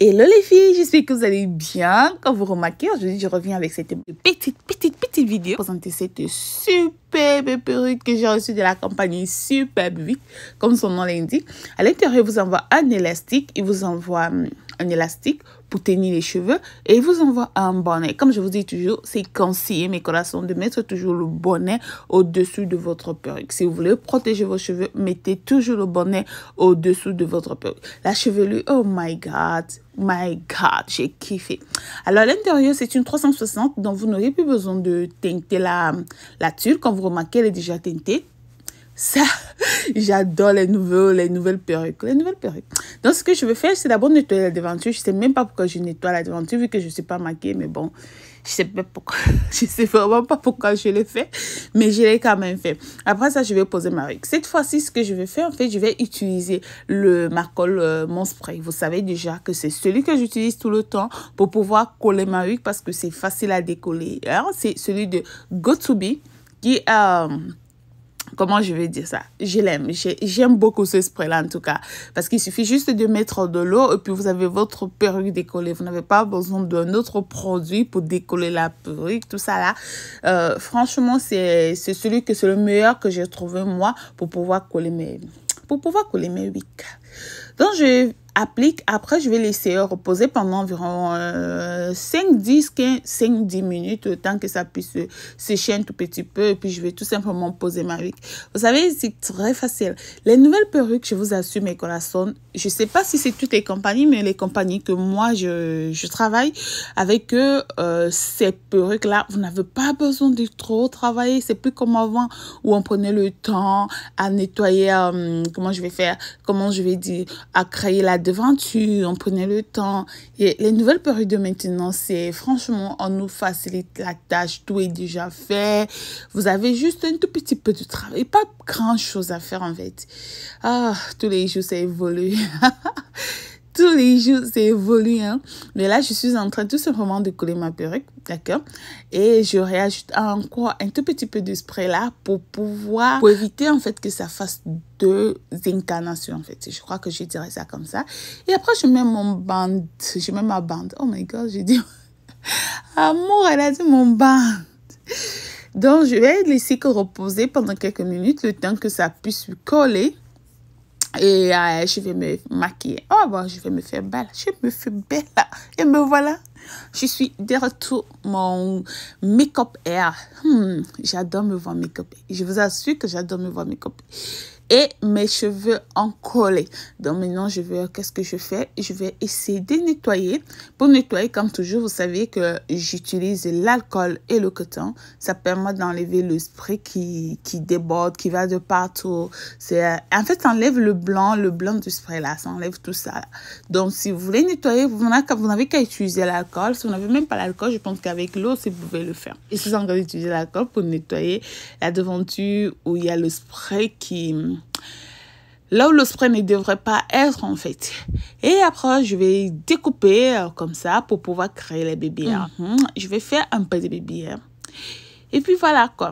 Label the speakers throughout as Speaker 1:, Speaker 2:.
Speaker 1: Hello les filles, j'espère que vous allez bien. Quand vous remarquez, aujourd'hui je reviens avec cette petite vidéo pour présenter cette superbe perruque que j'ai reçue de la compagnie Superbe 8, comme son nom l'indique. À l'intérieur, il vous envoie un élastique, il vous envoie un élastique pour tenir les cheveux et il vous envoie un bonnet. Comme je vous dis toujours, c'est conseillé, mes collations, de mettre toujours le bonnet au-dessus de votre perruque. Si vous voulez protéger vos cheveux, mettez toujours le bonnet au-dessous de votre perruque. La chevelure, oh my god, j'ai kiffé. Alors, à l'intérieur, c'est une 360, donc vous n'aurez plus besoin de teinter la tulle. Comme vous remarquez, elle est déjà teintée. Ça, j'adore les nouvelles perruques. Donc, ce que je vais faire, c'est d'abord nettoyer la devanture. Je ne sais même pas pourquoi je nettoie la devanture, vu que je ne suis pas maquillée, mais bon, je sais pas pourquoi. Je sais vraiment pas pourquoi je l'ai fait, mais je l'ai quand même fait. Après ça, je vais poser ma règle. Cette fois-ci, ce que je vais faire, en fait, je vais utiliser le Marcol Mon Spray. Vous savez déjà que c'est celui que j'utilise tout le temps pour pouvoir coller ma règle parce que c'est facile à décoller. C'est celui de Got2b qui comment je vais dire ça? Je l'aime. J'aime beaucoup ce spray-là, en tout cas. Parce qu'il suffit juste de mettre de l'eau et puis vous avez votre perruque décollée. Vous n'avez pas besoin d'un autre produit pour décoller la perruque, tout ça là. Franchement, c'est le meilleur que j'ai trouvé, moi, pour pouvoir coller mes wigs. Donc, je applique. Après, je vais laisser reposer pendant environ 5-10 minutes, le temps que ça puisse sécher un tout petit peu. Et puis, je vais tout simplement poser ma wig. Vous savez, c'est très facile. Les nouvelles perruques, je vous assure, mes collations, je ne sais pas si c'est toutes les compagnies, mais les compagnies que moi, je travaille avec eux, ces perruques-là, vous n'avez pas besoin de trop travailler. C'est plus comme avant où on prenait le temps à nettoyer, comment je vais dire, à créer la devanture, on prenait le temps. Et les nouvelles perruques de maintenant, c'est franchement, on nous facilite la tâche, tout est déjà fait. Vous avez juste un tout petit peu de travail, pas grand chose à faire en fait. Ah, tous les jours, ça évolue. Tous les jours, c'est évolue, hein. Mais là, je suis en train tout simplement de coller ma perruque, d'accord? Et je réajoute encore un tout petit peu de spray là pour éviter en fait que ça fasse deux incarnations en fait. Je crois que je dirais ça comme ça. Et après, je mets ma bande. Oh my God, j'ai dit, amour, elle a dit mon bande. Donc, je vais laisser reposer pendant quelques minutes, le temps que ça puisse coller. Et je vais me maquiller. Oh, bon, je vais me faire belle. Je me fais belle. Et me voilà. Je suis de retour. Mon make-up air. J'adore me voir make-up. Je vous assure que j'adore me voir make-up. Et mes cheveux en collé. Donc maintenant, qu'est-ce que je fais? Je vais essayer de nettoyer. Pour nettoyer, comme toujours, vous savez que j'utilise l'alcool et le coton. Ça permet d'enlever le spray qui déborde, qui va de partout. En fait, ça enlève le blanc du spray là. Ça enlève tout ça. Donc, si vous voulez nettoyer, vous n'avez qu'à utiliser l'alcool. Si vous n'avez même pas l'alcool, je pense qu'avec l'eau, vous pouvez le faire. Et si vous avez utilisé l'alcool pour nettoyer la devanture où il y a le spray là où le spray ne devrait pas être en fait. Et après, je vais découper comme ça pour pouvoir créer les baby hairs. Je vais faire un peu de baby hair. Et puis voilà quoi.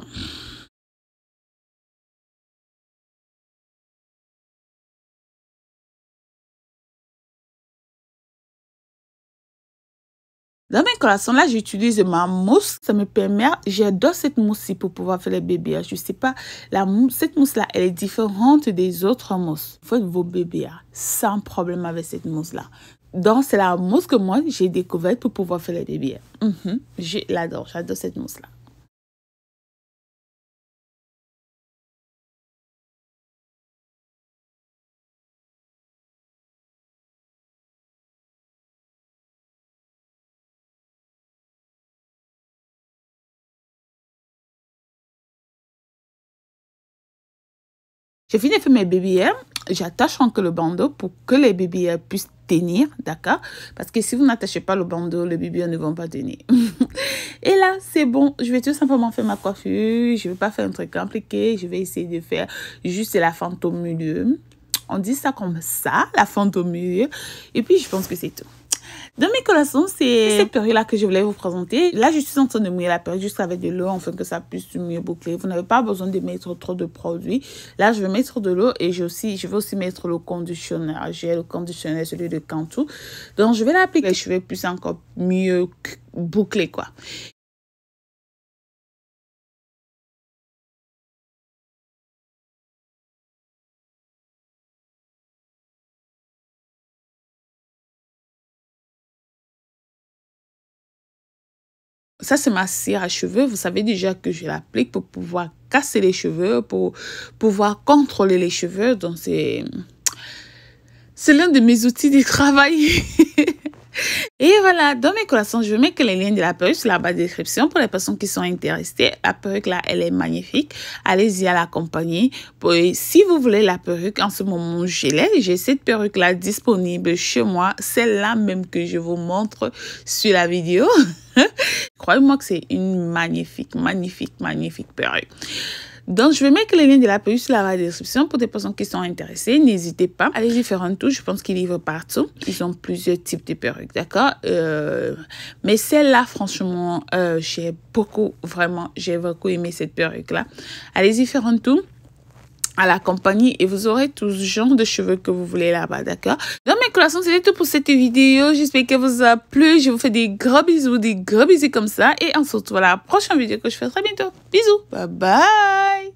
Speaker 1: Dans mes collations, là, j'utilise ma mousse. Ça me permet, j'adore cette mousse-ci pour pouvoir faire les bébés. Je sais pas, cette mousse-là, elle est différente des autres mousses. Faites vos bébés sans problème avec cette mousse-là. Donc, c'est la mousse que moi, j'ai découverte pour pouvoir faire les bébés. Je l'adore, j'adore cette mousse-là. J'ai fini de faire mes baby hairs. J'attache encore le bandeau pour que les baby hairs puissent tenir, d'accord? Parce que si vous n'attachez pas le bandeau, les baby hairs ne vont pas tenir. Et là, c'est bon. Je vais tout simplement faire ma coiffure. Je ne vais pas faire un truc compliqué. Je vais essayer de faire juste la fente au milieu. On dit ça comme ça, la fente au milieu. Et puis, je pense que c'est tout. Dans mes collations, c'est cette perruque-là que je voulais vous présenter. Là, je suis en train de mouiller la perruque juste avec de l'eau afin que ça puisse mieux boucler. Vous n'avez pas besoin de mettre trop de produits. Là, je vais mettre de l'eau et je vais aussi mettre le conditionneur. J'ai le conditionneur, celui de Cantu. Donc, je vais l'appliquer. Les cheveux puissent encore mieux boucler, quoi. Ça, c'est ma cire à cheveux. Vous savez déjà que je l'applique pour pouvoir casser les cheveux, pour pouvoir contrôler les cheveux. Donc, c'est l'un de mes outils de travail. Et voilà, dans mes collations, je vais mettre les liens de la perruque sur la barre de description pour les personnes qui sont intéressées. La perruque là, elle est magnifique. Allez-y à la compagnie. Si vous voulez la perruque, en ce moment, j'ai cette perruque là disponible chez moi. Celle-là même que je vous montre sur la vidéo. Croyez-moi que c'est une magnifique perruque. Donc, je vais mettre les liens de la perruque sur la barre de description pour des personnes qui sont intéressées. N'hésitez pas. Allez-y faire un tour. Je pense qu'ils livrent partout. Ils ont plusieurs types de perruques, d'accord? Mais celle-là, franchement, j'ai beaucoup aimé cette perruque-là. Allez-y faire un tour à la compagnie et vous aurez tout genre de cheveux que vous voulez là-bas, d'accord? Dans mes collations, c'était tout pour cette vidéo. J'espère qu'elle vous a plu. Je vous fais des gros bisous comme ça. Et on se retrouve à la prochaine vidéo que je fais très bientôt. Bisous. Bye bye.